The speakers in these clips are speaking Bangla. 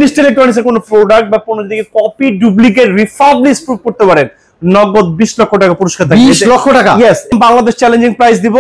উইনিস্ট ইলেকট্রনিক্স এর কোনো প্রোডাক্ট বা পণ্য দিকে কপি ডুপ্লিকেট রিফাবলিশ প্রুফ করতে পারেন, নগদ 20 লক্ষ টাকা পুরস্কার থাকবে। 20 লক্ষ টাকা? ইয়েস, বাংলাদেশ চ্যালেঞ্জিং প্রাইস দিব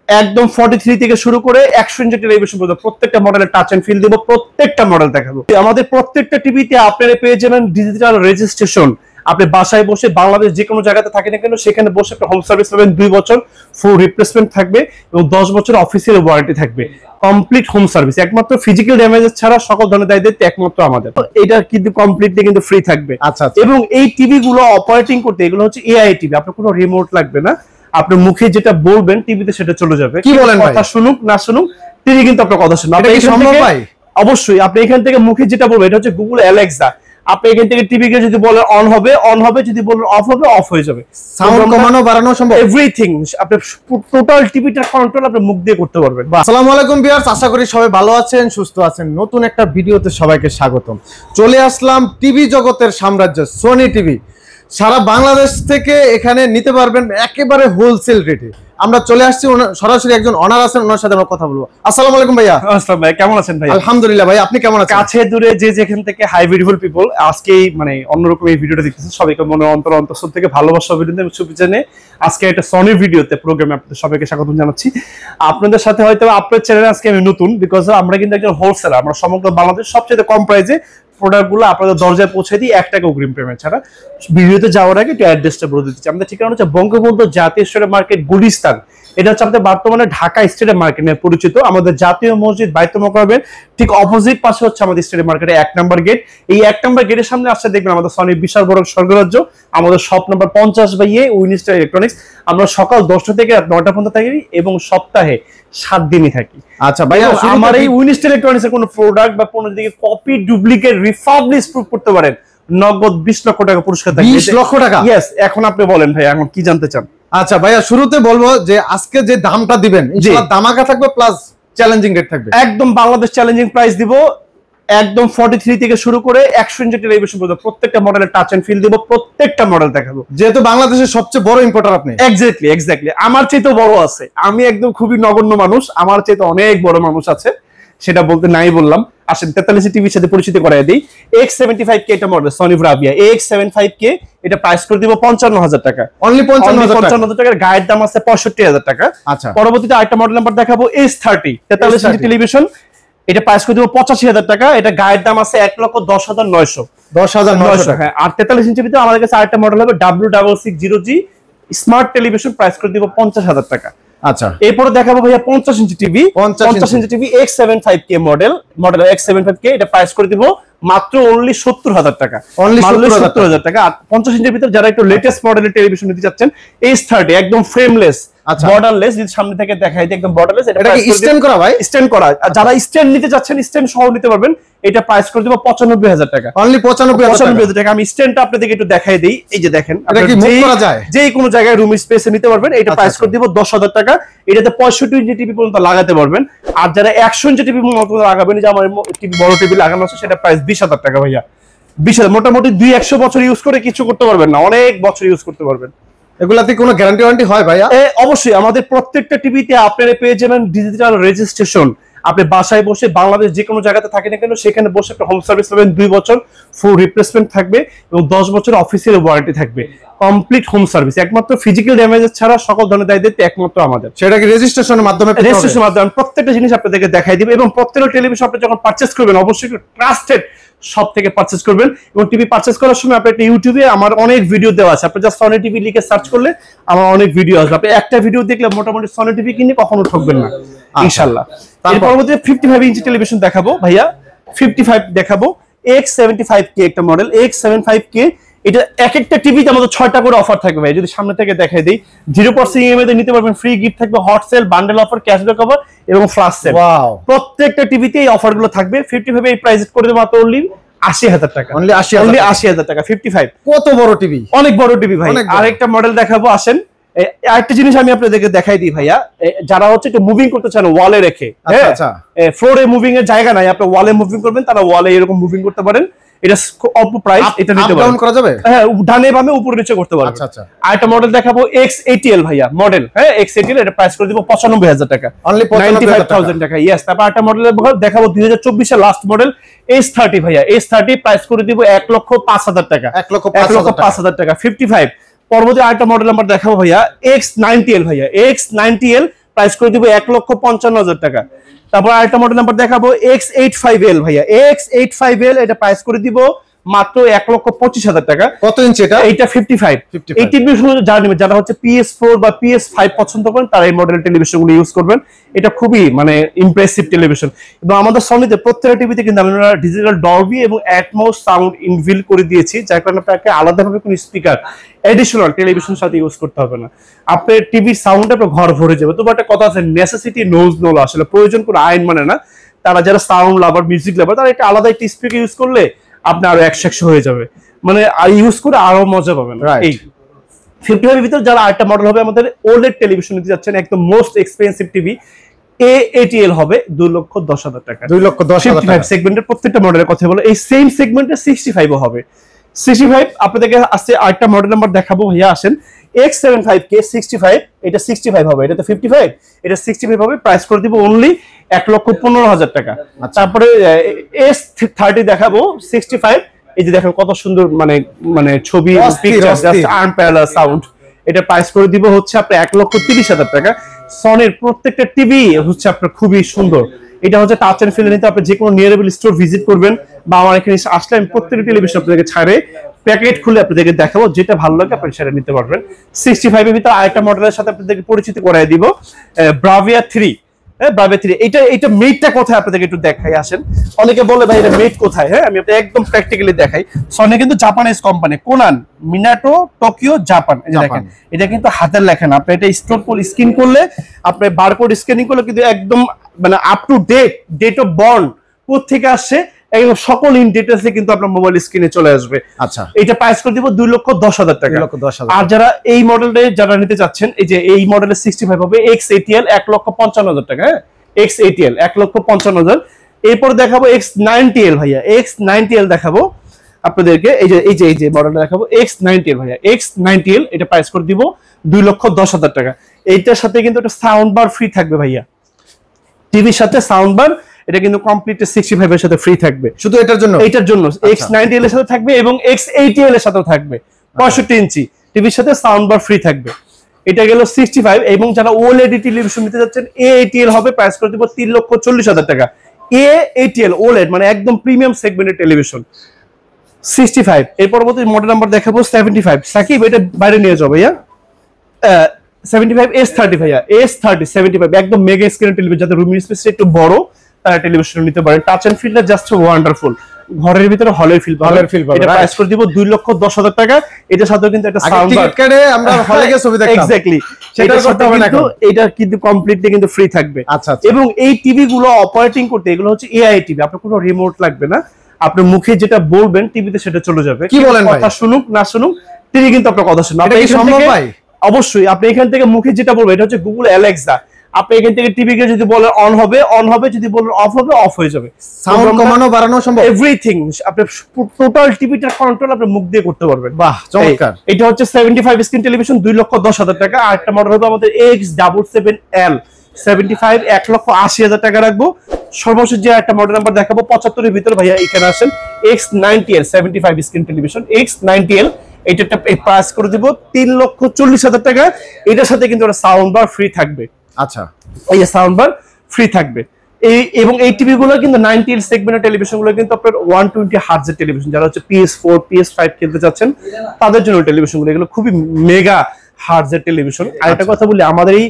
একদম 43 থেকে শুরু করে 100 ইঞ্চি টেলিভিশন পর্যন্ত প্রত্যেকটা মডেলের টাচ এন্ড ফিল দিব, প্রত্যেকটা মডেল দেখাবো। আমাদের প্রত্যেকটা টিভিতে আপনারা পেয়ে যাবেন ডিজিটাল রেজিস্ট্রেশন। আপনি বাসায় বসে বাংলাদেশ যে কোনো জায়গাতে থাকেন না কেন সেখানে বসে একটা হোম সার্ভিস পাবেন, 2 বছর ফুল রিপ্লেসমেন্ট থাকবে এবং 10 বছর অফিসিয়াল ওয়ারেন্টি থাকবে, কমপ্লিট হোম সার্ভিস। একমাত্র ফিজিক্যাল ড্যামেজেস ছাড়া সকল ধরনের দায়িত্ব একমাত্র আমাদের। এটা কিন্তু কমপ্লিটলি কিন্তু ফ্রি থাকবে। আচ্ছা। এবং এই টিভি গুলো অপারেটিং করতে এগুলো হচ্ছে এআই টিভি, আপনার কোনো রিমোট লাগবে না, আপনি মুখে যেটা বলবেন টিভিতে সেটা চলে যাবে। কি বলেন ভাই? কথা শুনুক না শুনুক তিনি কিন্তু আপনার কথা শুনবে। এটা কি সম্ভব ভাই? অবশ্যই। আপনি এখান থেকে মুখে যেটা বলবেন, এটা হচ্ছে গুগল অ্যালেক্সা, আপনি এখান থেকে টিভিকে যদি বলেন অন হবে অন হবে, যদি বলেন অফ হবে অফ হয়ে যাবে। সাউন্ড কমানো বাড়ানো সম্ভব, এভরিথিং। আপনি টোটাল টিভিটার কন্ট্রোল আপনি মুখ দিয়ে করতে পারবেন। আসসালামু আলাইকুম ভিউয়ার্স, আশা করি সবাই ভালো আছেন, সুস্থ আছেন। নতুন একটা ভিডিওতে সবাইকে স্বাগতম। চলে আসলাম টিভি জগতের সাম্রাজ্য সোনি টিভি। সারা বাংলাদেশ থেকে এখানে নিতে পারবেন একেবারে হোলসেল রেটে। আমরা চলে আসছি, সরাসরি একজন অনার আছেন, ওনার সাথে আমরা কথা বলবো। আসসালামু আলাইকুম ভাইয়া। আসসালাম ভাই, কেমন আছেন ভাই? আলহামদুলিল্লাহ ভাই, আপনি কেমন আছেন? কাছে দূরে যে যেখান থেকে হাই বিউটিফুল পিপল আজকে মানে অন্যরকম এই ভিডিওটা দেখতেছেন, সবাইকে মনে অন্তর থেকে ভালোবাসা অভিনন্দন এবং শুভেচ্ছা জানিয়ে আজকে একটা সনি ভিডিওতে প্রোগ্রামে আপনাদের সবাইকে স্বাগত জানাচ্ছি। আপনাদের সাথে হয়তো আপনার চ্যানেলে আজকে আমি নতুন, বিকজ আমরা কিন্তু একজন হোলসেলার। আমরা সমগ্র বাংলাদেশ সবচেয়ে কম প্রাইসে প্রোডাক্টগুলো আপনাদের দরজায় পৌঁছে দিই 1 টাকা অগ্রিম পেমেন্ট ছাড়া। ভিডিওতে যাওয়ার আগে একটু অ্যাড্রেসটা বলে দিচ্ছি। আমাদের ঠিকানা হচ্ছে বঙ্গবন্ধু জাতীয় স্টেডিয়াম মার্কেট, গুলিস্তান। এটা হচ্ছে আমাদের বর্তমানে ঢাকা স্টেডিয়াম মার্কেট নামে পরিচিত। আমাদের জাতীয় মসজিদ বাইতুল মোকাররমের ঠিক অপোজিট পাশে হচ্ছে আমাদের স্টেডিয়াম মার্কেটের 1 নম্বর গেট। এই 1 নম্বর গেটের সামনে আসলে দেখবেন আমাদের সনির বিশাল বড় স্বর্গরাজ্য, আমাদের শপ নাম্বার 50/A উইনিস্টার ইলেকট্রনিক্স। আমরা সকাল 10টা থেকে রাত 9টা পর্যন্ত থাকি এবং সপ্তাহে 7 দিনই থাকি। আচ্ছা ভাই, আমার এই উইনিস্টার ইলেকট্রনিক্স এর কোনো প্রোডাক্ট বা পণ্য দিকে কপি ডুপ্লিকেট রিফাবলিশ প্রুফ করতে পারেন, নগদ 20 লক্ষ টাকা পুরস্কার থাকবে। 20 লক্ষ টাকা? ইয়েস। এখন আপনি বলেন ভাই, এখন কি জানতে চান? আচ্ছা ভাইয়া, শুরুতে বলবো যে আজকে যে দামটা দিবেন ইনশাআল্লাহ দামাকা থাকবে প্লাস চ্যালেঞ্জিং রেট থাকবে। একদম বাংলাদেশ চ্যালেঞ্জিং প্রাইস দিব একদম 43 থেকে শুরু করে 100 ইঞ্চি টেলিভিশন পর্যন্ত প্রত্যেকটা মডেলের টাচ এন্ড ফিল দিব, প্রত্যেকটা মডেল দেখাবো। যেহেতু বাংলাদেশের সবচেয়ে বড় ইম্পোর্টার আপনি। এক্স্যাক্টলি। আমার চাইতে বড় আছে, আমি একদম খুবই নগণ্য মানুষ, আমার চাইতে অনেক বড় মানুষ আছে, সেটা বলতে নাই বললাম। আসেন 43 টিভির সাথে পরিচিত করাই দিই। X75K এটা মডেল সনি ব্রাভিয়া X75K, এটা প্রাইস করে দিব 55,000 টাকা। অনলি 55,000 টাকার গায়ের দাম আছে 65,000 টাকা। আচ্ছা, পরবর্তীতে আরেকটা মডেল নাম্বার দেখাবো S30 43 ইঞ্চি টেলিভিশন, এটা প্রাইস করে দিব 85,000 টাকা। এটা গায়ের দাম আছে 1,10,900। 10,900 হ্যাঁ। আর 43 ইঞ্চির ভিতরে আমাদের কাছে আরেকটা মডেল হবে W660G স্মার্ট টেলিভিশন, প্রাইস করে দিব 50,000 টাকা। আচ্ছা, এরপরে দেখাবো ভাইয়া 50 inch TV. 50 inch TV X75K model X75K, এটা প্রাইস করে দিব মাত্র অনলি 70,000 টাকা। অনলি 70,000 টাকা। আর 50 ইঞ্চির ভিতরে যারা একটু লেটেস্ট মডেলের টেলিভিশন নিতে চাচ্ছেন, S30 একদম ফ্রেমলেস, বর্ডারলেস, যদি সামনে থেকে দেখাই দিই একদম বর্ডারলেস। এটা কি স্ট্যান্ড করা ভাই? স্ট্যান্ড করা। আর যারা স্ট্যান্ড নিতে চাচ্ছেন স্ট্যান্ড সহ নিতে পারবেন, এটা প্রাইস করে দিব 95,000 টাকা। অনলি 95,000 টাকা। আমি স্ট্যান্ডটা আপনাদেরকে একটু দেখাই দিই। এই যে দেখেন, এটা কি মুভ করা যায়? যে কোনো জায়গায় রুম স্পেসে নিতে পারবেন। এটা প্রাইস করে দিব 10,000 টাকা। এটাতে 65 ইঞ্চি টিভি পর্যন্ত লাগাতে পারবেন। আর যারা 100 ইঞ্চি টিভি মতো লাগাবেন, যে আমার টিভি বড় টিভি লাগানো আছে, সেটা প্রাইস 20,000 টাকা ভাইয়া। 20,000 মোটামুটি 200 বছর ইউজ করে কিছু করতে পারবেন না, অনেক বছর ইউজ করতে পারবেন। এগুলাতে কোনো গ্যারান্টি ওয়ারেন্টি হয় ভাইয়া? অবশ্যই। আমাদের প্রত্যেকটা টিভিতে আপনারা পেয়ে যাবেন ডিজিটাল রেজিস্ট্রেশন। আপনি বাসায় বসে বাংলাদেশ যে কোনো জায়গাতে থাকেন না কেন সেখানে বসে একটা হোম সার্ভিস পাবেন, 2 বছর ফুল রিপ্লেসমেন্ট থাকবে এবং 10 বছর অফিসিয়াল ওয়ারেন্টি থাকবে, কমপ্লিট হোম সার্ভিস। একমাত্র ফিজিক্যাল ড্যামেজেস ছাড়া সকল ধরনের দায়িত্ব একমাত্র আমাদের। সেটা কি রেজিস্ট্রেশনের মাধ্যমে? রেজিস্ট্রেশনের মাধ্যমে প্রত্যেকটা জিনিস আপনাদেরকে দেখাই দিবে। এবং প্রত্যেকটা টেলিভিশন আপনি যখন পারচেজ করবেন অবশ্যই ট্রাস্টেড সব থেকে পারচেজ করবেন। এবং টিভি পারচেজ করার সময় আপনি একটা ইউটিউবে আমার অনেক ভিডিও দেওয়া আছে, আপনি জাস্ট সনি টিভি লিখে সার্চ করলে আমার অনেক ভিডিও আসবে। আপনি একটা ভিডিও দেখলে মোটামুটি সনি টিভি কিনে কখনো ঠকবেন না ইনশাআল্লাহ। এর পরবর্তীতে 55 ইঞ্চি টেলিভিশন দেখাবো ভাইয়া। 55 দেখাবো X75K একটা মডেল X75K। এটা এক একটা টিভিতে আমাদের 6টা করে অফার থাকবে ভাই। যদি সামনে থেকে দেখাই দিই, 0% ইএমআই তে নিতে পারবেন, ফ্রি গিফট থাকবে, hot sell, bundle offer, cashback offer এবং ফ্ল্যাশ সেল। ওয়াও, প্রত্যেকটা টিভিতে এই অফারগুলো থাকবে। 55 এই প্রাইস করে দেব মাত্র অনলি 80,000 টাকা। অনলি 80,000 টাকা 55। কত বড় টিভি? অনেক বড় টিভি ভাই। আরেকটা মডেল দেখাবো, আসেন। আরেকটা জিনিস আমি আপনাদেরকে দেখাই দিই ভাইয়া। যারা হচ্ছে একটু মুভিং করতে চান ওয়ালে রেখে, আচ্ছা, ফ্লোরে মুভিং এর জায়গা নাই, আপনি ওয়ালে মুভিং করবেন, তারা ওয়ালে এরকম মুভিং করতে পারেন। এটা অল্প প্রাইস, এটা নিতে পারেন। করা যাবে, হ্যাঁ, ডানে বামে উপরে নিচে করতে পারবেন। আচ্ছা আচ্ছা। আরেকটা মডেল দেখাবো X80L ভাইয়া, মডেল, হ্যাঁ X80L, এটা প্রাইস করে দিব 95,000 টাকা, অনলি 95,000 টাকা। ইয়েস। তারপর একটা মডেল দেখাবো 2024 এর লাস্ট মডেল S30 ভাইয়া, S30 প্রাইস করে দিব 1,05,000 টাকা, 1,05,000 টাকা, 55। পরবর্তী আরেকটা মডেল আমরা দেখাবো ভাইয়া X90L ভাইয়া, X90L প্রাইস করে দিব 1,55,000 টাকা। তারপর আরেকটা মডেল নাম্বার দেখাবো X85L ভাইয়া, X85L এটা প্রাইস করে দিব মাত্র 1,25,000 টাকা। কত ইঞ্চি এটা? এটা 55। এই টেলিভিশন যারা নেবেন, যারা হচ্ছে PS4 বা PS5 পছন্দ করেন, তারা এই মডেলের টেলিভিশনগুলো ইউজ করবেন। এটা খুবই মানে ইমপ্রেসিভ টেলিভিশন। এবং আমাদের সনিতে প্রত্যেকটা টিভিতে কিন্তু আমরা ডিজিটাল ডলবি এবং অ্যাটমস সাউন্ড ইনবিল্ট করে দিয়েছি, যার কারণে আপনাকে আলাদাভাবে কোনো স্পিকার এডিশনাল টেলিভিশনের সাথে ইউজ করতে হবে না। আপনার টিভির সাউন্ড আপনার ঘর ভরে যাবে। তবু একটা কথা আছে, নেসেসিটি নোজ নো ল, আসলে প্রয়োজন কোনো আইন মানে না। তারা যারা সাউন্ড লাভার, মিউজিক লাভার, তারা একটা আলাদা একটা স্পিকার ইউজ করলে আপনি আরো 100 হয়ে যাবে, মানে ইউজ করে আরো মজা পাবেন। এই 55 এর ভিতর যারা আরেকটা মডেল হবে, আমাদের ওলেড টেলিভিশন নিতে যাচ্ছেন, একদম মোস্ট এক্সপেন্সিভ টিভি A80L হবে 2,10,000 টাকা, 2,10,000 টাকা সেগমেন্টের প্রত্যেকটা মডেলের কথা বলে। এই সেম সেগমেন্টে 65 ও হবে। 65 আপনাদেরকে আজকে আরেকটা মডেল নাম্বার দেখাবো ভাইয়া, আসেন। X75K 65, এটা 65 হবে, এটা তো 55, এটা 65 হবে, প্রাইস করে দিব অনলি 1,15,000 টাকা। তারপরে S30 দেখাবো 65, এই যে দেখেন কত সুন্দর মানে ছবি, পিকচার, জাস্ট আনপ্যারালাল সাউন্ড। এটা প্রাইস করে দিব হচ্ছে আপনার 1,30,000 টাকা। সনির প্রত্যেকটা টিভি হচ্ছে আপনার খুবই সুন্দর। এটা হচ্ছে টাচ এন্ড ফিল নিতে আপনি যে কোনো নিয়ারেবল স্টোর ভিজিট করবেন, বা আমার এখানে আসলে আমি প্রত্যেকটা টেলিভিশন আপনাদেরকে ছাড়ে প্যাকেট খুলে আপনাদেরকে দেখাবো, যেটা ভালো লাগে আপনি সেটা নিতে পারবেন। 65 এর ভিতরে আরেকটা মডেলের সাথে আপনাদেরকে পরিচিত করাই দিব, ব্রাভিয়া 3। ব্রাভিয়া 3 এটা মেটটা কোথায় আপনাদেরকে একটু দেখাই, আসেন। অনেকে বলে ভাই এটা মেট কোথায়, হ্যাঁ আমি আপনাদের একদম প্র্যাকটিক্যালি দেখাই। সনি কিন্তু Japanese company, Conan Minato Tokyo Japan. এই যে দেখেন, এটা কিন্তু হাতের লেখা না, আপনি এটা স্টোর করে স্ক্যান করলে, আপনি বারকোড স্ক্যানিং করলে কিন্তু একদম মানে up to date of born কোথেকে আসছে একদম সকল ইন ডিটেইলসে কিন্তু আপনার মোবাইল স্ক্রিনে চলে আসবে। আচ্ছা, এটা প্রাইস করে দিব 2,10,000 টাকা। আর যারা এই মডেলটা যারা নিতে চাচ্ছেন, এই যে এই মডেলের 65 হবে X80L 1,55,000 টাকা, হ্যাঁ X80L 1,55,000। এরপর দেখাবো X90L ভাইয়া, X90L দেখাবো আপনাদেরকে, এই যে মডেলটা দেখাবো X90L ভাইয়া, X90L এটা প্রাইস করে দিব 2,10,000 টাকা। এইটার সাথে কিন্তু একটা সাউন্ড বার ফ্রি থাকবে ভাইয়া, টিভির সাথে সাউন্ড বার, এটা কিন্তু কমপ্লিট 65 এর সাথে ফ্রি থাকবে। শুধু এটার জন্য X90L এর সাথে থাকবে এবং X80L এর সাথেও থাকবে। 65 ইঞ্চি টিভির সাথে সাউন্ড বার ফ্রি থাকবে। এটা গেল 65। এবং যারা OLED টেলিভিশন নিতে যাচ্ছেন, A80L হবে, প্রাইস করে দিব 3,40,000 টাকা। A80L OLED মানে একদম প্রিমিয়াম সেগমেন্টের টেলিভিশন 65। এর পরবর্তী মডেল নাম্বার দেখাবো 75। সাকিব এটা বাইরে নিয়ে যাও ভাইয়া, 75 S30 ভাইয়া, S30 75 একদম মেগা স্ক্রিন টেলিভিশন, যাদের রুম স্পেস একটু বড় তারা টেলিভিশন নিতে পারেন। টাচ এন্ড ফিলটা জাস্ট ওয়ান্ডারফুল, ঘরের ভিতরে হলের ফিল পাবেন। এটা প্রাইস করে দিব 2,10,000 টাকা। এটার সাথে কিন্তু একটা সাউন্ড বার, টিকিট কাটে আমরা হলে গিয়ে ছবি দেখতাম, এক্স্যাক্টলি সেটা করতে হবে না, এটা কিন্তু কমপ্লিটলি কিন্তু ফ্রি থাকবে। আচ্ছা, এবং এই টিভি গুলো অপারেটিং করতে, এগুলো হচ্ছে এআই টিভি, আপনার কোনো রিমোট লাগবে না, আপনার মুখে যেটা বলবেন টিভিতে সেটা চলে যাবে। কি বলেন ভাই, কথা শুনুক না শুনুক টিভি কিন্তু আপনার কথা শুনুন। এটা কি সম্ভব ভাই? অবশ্যই। আপনি এখান থেকে মুখে যেটা বলবেন, এটা হচ্ছে গুগল অ্যালেক্সা, আপনি এখান থেকে টিভিকে যদি বলেন অন হবে অন হবে, যদি বলেন অফ হবে অফ হয়ে যাবে। সাউন্ড কমানো বাড়ানো সম্ভব, এভরিথিং। আপনি টোটাল টিভিটার কন্ট্রোল আপনি মুখ দিয়ে করতে পারবেন। বাহ, চমৎকার। এটা হচ্ছে 75 স্ক্রিন টেলিভিশন 2,10,000 টাকা। আর একটা মডেল হবে আমাদের X77L 75 1,80,000 টাকা রাখবো। সর্বশেষ যে একটা মডেল নাম্বার দেখাবো 75 এর ভিতরে ভাইয়া, এখানে আসেন X90L 75 স্ক্রিন টেলিভিশন X90L, এটা প্রাইস করে দিব 3,40,000 টাকা। এটার সাথে কিন্তু একটা সাউন্ড বার ফ্রি থাকবে। আচ্ছা, এই যে সাউন্ড বার ফ্রি থাকবে। এবং এই টিভি গুলো কিন্তু 90L সেগমেন্টের টেলিভিশন গুলো কিন্তু আপনার 120 হার্টজের টেলিভিশন, যারা হচ্ছে PS4 PS5 কিনতে চাচ্ছেন তাদের জন্য টেলিভিশন গুলো, এগুলো খুবই মেগা হার্টজের টেলিভিশন। আর একটা কথা বলি, আমাদের এই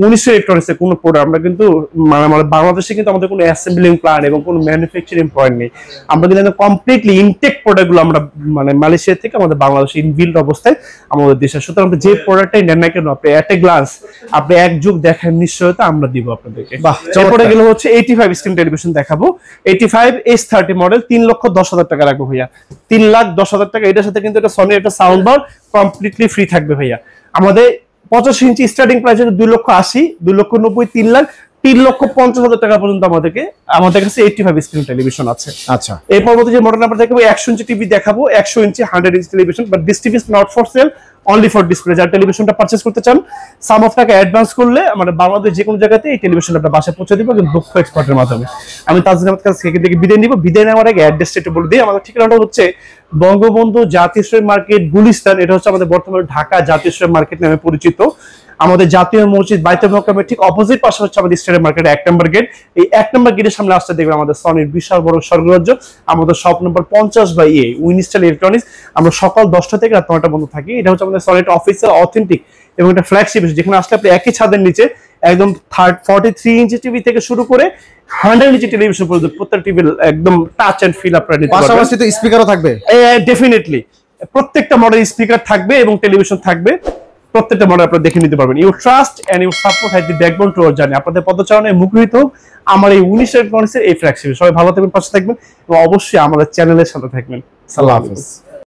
1900 ইলেকট্রনিক্সের কোনো প্রোডাক্ট আমরা কিন্তু মানে বাংলাদেশে কিন্তু আমাদের কোনো অ্যাসেম্বলিং প্ল্যান্ট এবং কোনো ম্যানুফ্যাকচারিং পয়েন্ট নেই। আমরা কিন্তু কমপ্লিটলি ইনটেক প্রোডাক্টগুলো আমরা মানে মালয়েশিয়া থেকে আমাদের বাংলাদেশে ইনবিল্ড অবস্থায় আমাদের দেশে। সুতরাং যে প্রোডাক্টটাই নেন না কেন, আপনি এট এ গ্লান্স আপনি এক যুগ দেখার নিশ্চয়তা আমরা দিব আপনাদেরকে। এরপরে গেলে হচ্ছে 85 স্ক্রিন টেলিভিশন দেখাবো। 85 S30 মডেল 3,10,000 টাকা রাখবো ভাইয়া, 3,10,000 টাকা। এটার সাথে কিন্তু একটা সনি একটা সাউন্ড বার কমপ্লিটলি ফ্রি থাকবে ভাইয়া। আমাদের 85 ইঞ্চি স্টার্টিং প্রাইস হচ্ছে 2,80,000, 2,90,000, 3,00,000, 3,50,000 টাকা পর্যন্ত আমাদের কাছে 85 স্ক্রিন টেলিভিশন আছে। আচ্ছা, এই পরবর্তী যে মডেল আমরা দেখাবো 100 ইঞ্চি টিভি দেখাবো, 100 ইঞ্চি 100 ইঞ্চি television, but this TV is not for sale, only for display. যারা টেলিভিশনটা পারচেজ করতে চান সাম অফ টাকা অ্যাডভান্স করলে আমরা বাংলাদেশ যে কোনো জায়গাতে এই টেলিভিশনটা আপনার বাসায় পৌঁছে দিব, কিন্তু দক্ষ এক্সপার্টের মাধ্যমে। আমি তাজরিন আহমেদ কাছ থেকে বিদায় নিব। বিদায় নেওয়ার আগে অ্যাড্রেসটা একটু বলে দিই। আমাদের ঠিকানাটা হচ্ছে বঙ্গবন্ধু জাতীয় স্ট্রিট মার্কেট, গুলিস্তান। এটা হচ্ছে আমাদের বর্তমানে ঢাকা জাতীয় স্ট্রিট মার্কেট নামে পরিচিত। আমাদের জাতীয় মসজিদ বাইতুল মোকাররমের ঠিক অপোজিট পাশে হচ্ছে আমাদের স্টেডিয়াম মার্কেট 1 নম্বর গেট। এই 1 নম্বর গেটের সামনে আসতে দেখবেন আমাদের সনির বিশাল বড় স্বর্গরাজ্য। আমাদের শপ নম্বর 50/A উইনস্টাইল ইলেকট্রনিক্স। আমরা সকাল 10টা থেকে রাত 9টা পর্যন্ত থাকি। এটা হচ্ছে আমাদের সনির অফিসিয়াল অথেন্টিক এবং একটা ফ্ল্যাগশিপ, যেখানে আসলে আপনি একই ছাদের নিচে একদম 43 ইঞ্চি টিভি থেকে শুরু করে 100 ইঞ্চি টেলিভিশন পর্যন্ত প্রত্যেকটা টিভি একদম টাচ এন্ড ফিল আপনারা নিতে পারবেন। পাশাপাশি তো স্পিকারও থাকবে। ডেফিনেটলি প্রত্যেকটা মডেল স্পিকার থাকবে এবং টেলিভিশন থাকবে। প্রত্যেকটা মডেল আপনারা দেখে নিতে পারবেন। You trust and you support has the backbone to our journey. আপনাদের পদচারণায় মুখরিত হোক আমার এই 19 ইলেকট্রনিক্সের এই ফ্ল্যাগশিপ। সবাই ভালো থাকবেন, পাশে থাকবেন এবং অবশ্যই আমাদের চ্যানেলের সাথে থাকবেন। আল্লাহ হাফেজ।